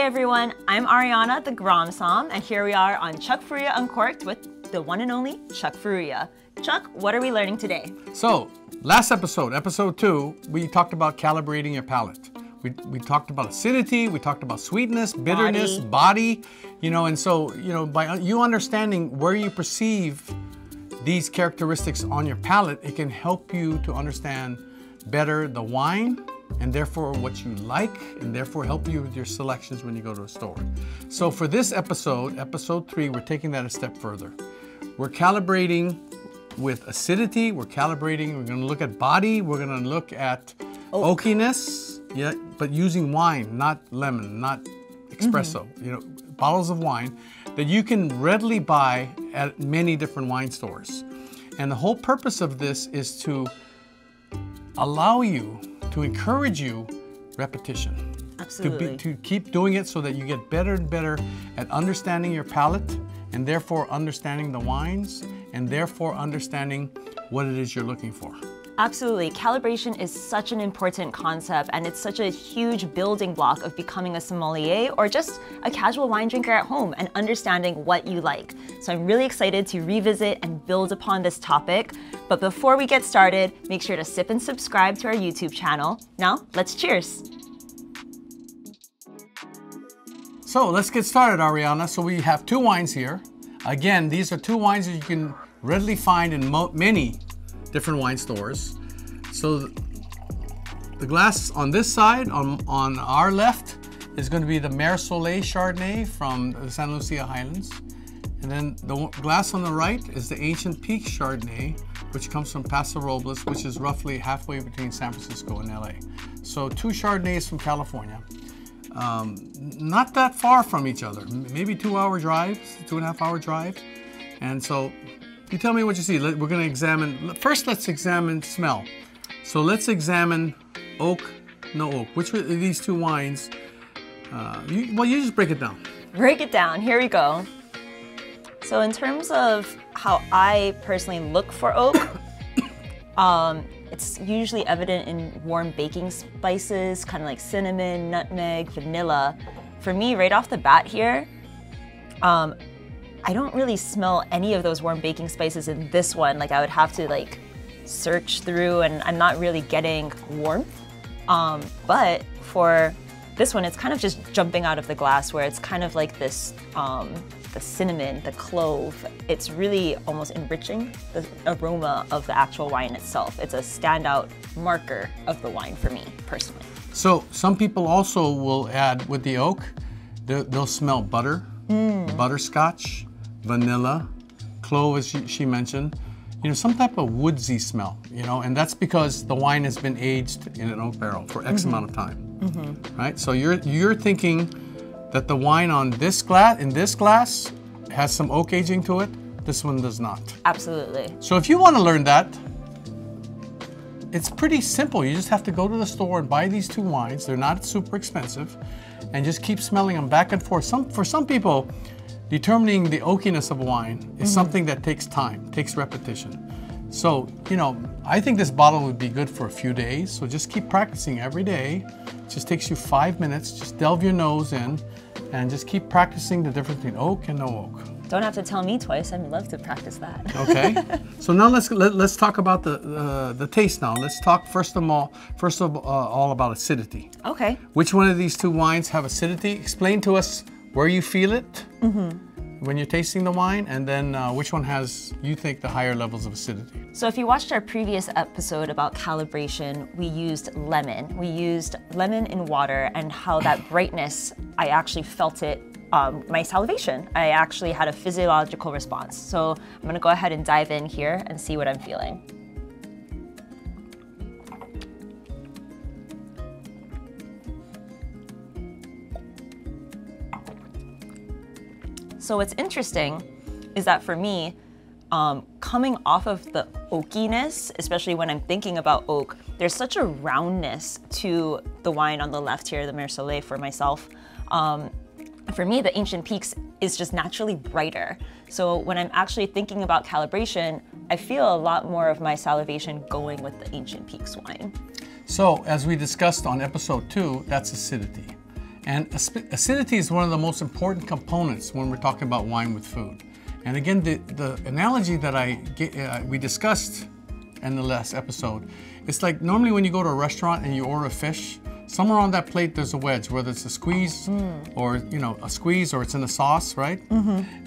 everyone, I'm Ariana, the GromSomm, and here we are on Kale Furuya Uncorked with the one and only Kale Furuya. Chuck, what are we learning today? So, last episode, episode 2, we talked about calibrating your palate. We talked about acidity, we talked about sweetness, bitterness, body, and so, by you understanding where you perceive these characteristics on your palate, it can help you to understand better the wine, and therefore what you like, and therefore help you with your selections when you go to a store. So for this episode, episode 3, we're taking that a step further. We're calibrating with acidity, we're gonna look at body, we're gonna look at oakiness, but using wine, not lemon, not espresso, bottles of wine that you can readily buy at many different wine stores. And the whole purpose of this is to allow you, to encourage you, repetition. Absolutely. To keep doing it so that you get better and better at understanding your palate, and therefore understanding the wines, and therefore understanding what it is you're looking for. Absolutely. Calibration is such an important concept, and it's such a huge building block of becoming a sommelier or just a casual wine drinker at home and understanding what you like. So I'm really excited to revisit and build upon this topic. But before we get started, make sure to sip and subscribe to our YouTube channel. Now, let's cheers. So let's get started, Ariana. So we have 2 wines here. Again, these are 2 wines that you can readily find in many different wine stores. So the glass on this side, on our left, is going to be the Mer Soleil Chardonnay from the Santa Lucia Highlands. And then the glass on the right is the Ancient Peak Chardonnay, which comes from Paso Robles, which is roughly halfway between San Francisco and LA. So 2 Chardonnays from California. Not that far from each other, maybe 2-hour drive, 2.5-hour drive. And so you tell me what you see. We're going to examine, first let's examine smell. So let's examine oak, no oak. Which of these 2 wines, you just break it down. Break it down, here we go. So in terms of how I personally look for oak, it's usually evident in warm baking spices, kind of like cinnamon, nutmeg, vanilla. For me, right off the bat here, I don't really smell any of those warm baking spices in this one. Like I would have to search through, and I'm not really getting warmth. But for this one, it's kind of just jumping out of the glass, where it's kind of like this, the cinnamon, the clove. It's really almost enriching the aroma of the actual wine itself. It's a standout marker of the wine for me, personally. So some people also will add with the oak, they'll smell butter, butterscotch, vanilla, clove, as she mentioned, some type of woodsy smell, and that's because the wine has been aged in an oak barrel for X amount of time, right? So you're thinking that the wine on this glass has some oak aging to it. This one does not. Absolutely. So if you want to learn that, it's pretty simple. You just have to go to the store and buy these 2 wines. They're not super expensive, and just keep smelling them back and forth. For some people, determining the oakiness of a wine is something that takes time, takes repetition. So, I think this bottle would be good for a few days. So just keep practicing every day. It just takes you 5 minutes. Just delve your nose in and just keep practicing the difference between oak and no oak. Don't have to tell me twice. I'd love to practice that. Okay. So now let's talk about the taste now. Let's talk first of all about acidity. Okay. Which one of these 2 wines have acidity? Explain to us where you feel it when you're tasting the wine, and then which one has, you think, the higher levels of acidity. So if you watched our previous episode about calibration, we used lemon. We used lemon in water, and how that brightness, I actually felt it, my salivation. I actually had a physiological response. So I'm gonna go ahead and dive in here and see what I'm feeling. So what's interesting is that for me, coming off of the oakiness, especially when I'm thinking about oak, there's such a roundness to the wine on the left here, the Mer Soleil for myself. For me, the Ancient Peaks is just naturally brighter. So when I'm actually thinking about calibration, I feel a lot more of my salivation going with the Ancient Peaks wine. So as we discussed on episode 2, that's acidity. And acidity is one of the most important components when we're talking about wine with food. And again, the analogy that we discussed in the last episode, it's like normally when you go to a restaurant and you order a fish, somewhere on that plate there's a wedge, whether it's a squeeze or a squeeze or it's in a sauce, right?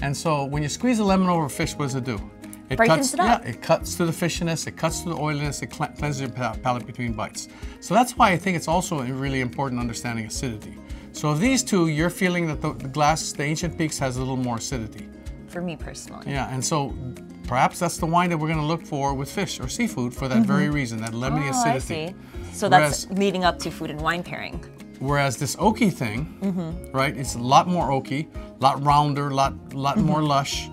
And so when you squeeze a lemon over a fish, what does it do? It Brightens cuts, it up. Yeah, it cuts through the fishiness, it cuts through the oiliness, it cleanses your palate between bites. So that's why I think it's also really important understanding acidity. So of these two, you're feeling that the glass, the Ancient Peaks, has a little more acidity. For me personally. Yeah, and so perhaps that's the wine that we're going to look for with fish or seafood for that very reason, that lemony acidity. I see. So that's leading up to food and wine pairing. Whereas this oaky thing, right, it's a lot more oaky, a lot rounder, a lot more lush.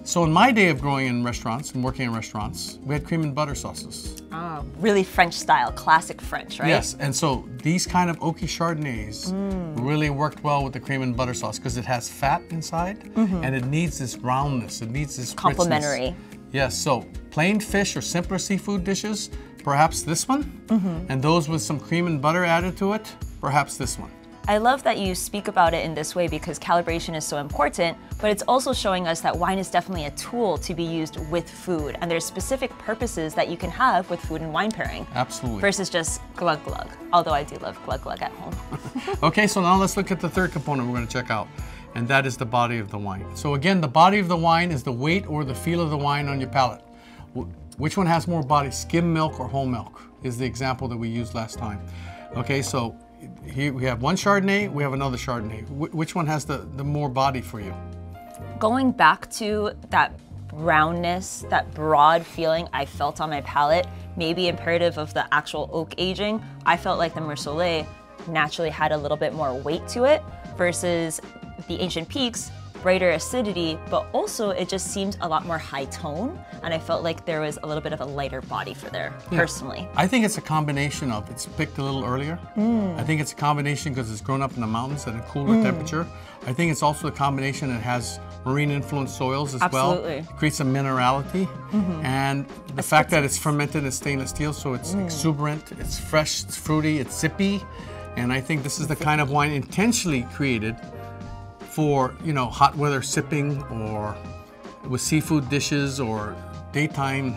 So in my day of growing in restaurants and working in restaurants, we had cream and butter sauces. Oh, really French style, classic French, right? Yes, and so these kind of oaky Chardonnays really worked well with the cream and butter sauce because it has fat inside and it needs this roundness, it needs this complementary. Richness. Yes, so plain fish or simpler seafood dishes, perhaps this one, and those with some cream and butter added to it, perhaps this one. I love that you speak about it in this way because calibration is so important, but it's also showing us that wine is definitely a tool to be used with food, and there's specific purposes that you can have with food and wine pairing. Absolutely. Versus just glug glug, although I do love glug glug at home. Okay, so now let's look at the third component we're going to check out, and that is the body of the wine. So again, the body of the wine is the weight or the feel of the wine on your palate. Which one has more body, skim milk or whole milk, is the example that we used last time. Okay, so here we have one Chardonnay, we have another Chardonnay. Which one has the more body for you? Going back to that roundness, that broad feeling I felt on my palate, maybe imperative of the actual oak aging, I felt like the Meursault naturally had a little bit more weight to it versus the Ancient Peaks, brighter acidity, but also it just seemed a lot more high tone, and I felt like there was a little bit of a lighter body for there, personally. I think it's a combination of, it's picked a little earlier. I think it's a combination because it's grown up in the mountains at a cooler temperature. I think it's also a combination that has marine influenced soils as well. It creates a minerality, and the fact that it's fermented in stainless steel, so it's exuberant, it's fresh, it's fruity, it's zippy, and I think this is the kind of wine intentionally created for, hot weather sipping or with seafood dishes or daytime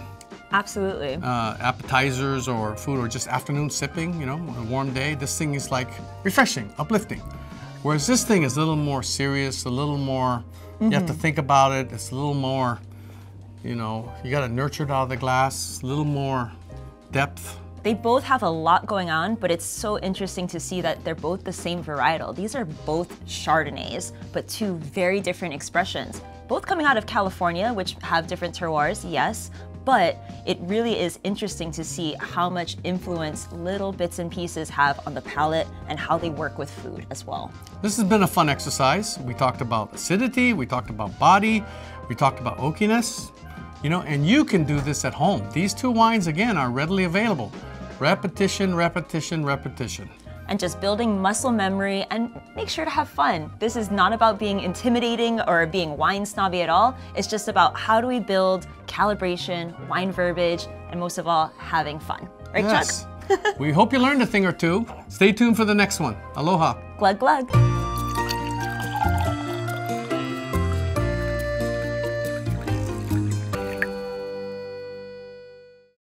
appetizers or food or just afternoon sipping, on a warm day. This thing is like refreshing, uplifting. Whereas this thing is a little more serious, a little more, you have to think about it. It's a little more, you got to nurture it out of the glass, a little more depth. They both have a lot going on, but it's so interesting to see that they're both the same varietal. These are both Chardonnays, but two very different expressions. Both coming out of California, which have different terroirs, yes, but it really is interesting to see how much influence little bits and pieces have on the palate and how they work with food as well. This has been a fun exercise. We talked about acidity, we talked about body, we talked about oakiness, and you can do this at home. These two wines, again, are readily available. Repetition, repetition, repetition. And just building muscle memory, and make sure to have fun. This is not about being intimidating or being wine snobby at all. It's just about how do we build calibration, wine verbiage, and most of all, having fun. Right, yes. Chuck? We hope you learned a thing or two. Stay tuned for the next one. Aloha. Glug glug.